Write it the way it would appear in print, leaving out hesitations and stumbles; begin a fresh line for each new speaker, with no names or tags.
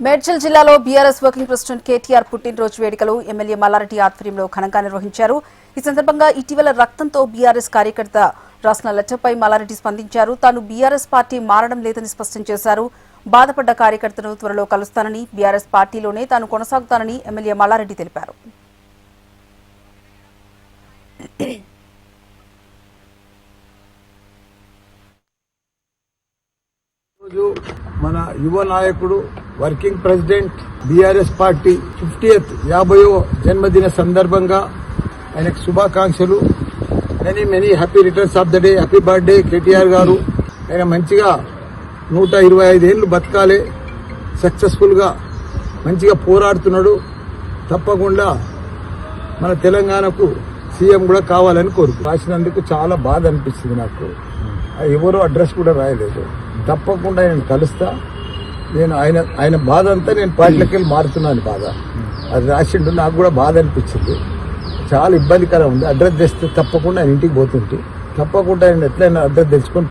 మేడ్చల్ జిల్లాలో BRS working president KTR పుట్టినరోజు వేడుకలు ఎమ్మెల్యే మల్లారెడ్డి ఆధ్వర్యంలో ఘనంగా నిర్వహించారు. ఈ సందర్భంగా ఇటీవల రక్తంతో బీఆర్ఎస్ కార్యకర్త రాసిన లెటర్పై మల్లారెడ్డి స్పందించారు. తాను బీఆర్ఎస్ పార్టీ మారడం లేదని స్పష్టం చేశారు. బాధపడ్డ కార్యకర్తను త్వరలో కలుస్తానని, బీఆర్ఎస్ పార్టీలోనే తాను కొనసాగుతానని ఎమ్మెల్యే మల్లారెడ్డి తెలిపారు.
మన యువ నాయకుడు వర్కింగ్ ప్రెసిడెంట్ బీఆర్ఎస్ పార్టీ 50వ జన్మదిన సందర్భంగా ఆయనకు శుభాకాంక్షలు. Many happy returns of the day. Happy birthday KTR గారు. ఆయన మంచిగా 125 ఏళ్ళు బతకాలి, సక్సెస్ఫుల్గా మంచిగా పోరాడుతున్నాడు. తప్పకుండా మన తెలంగాణకు సీఎం కూడా కావాలని రాసినందుకు చాలా బాధ అనిపిస్తుంది నాకు. ఎవరో అడ్రస్ కూడా రాయలేదు. తప్పకుండా నేను కలుస్తా. నేను ఆయన బాధ అంతా నేను పార్టీలకి వెళ్ళి మారుతున్నాను. బాధ అది రాసిండు. నాకు కూడా బాధ అనిపించింది. చాలా ఇబ్బందికరం ఉంది. అడ్రస్ తెస్తే తప్పకుండా ఆయన ఇంటికి పోతుంటే తప్పకుండా ఆయన ఎట్లయినా అడ్రస్ తెచ్చుకొని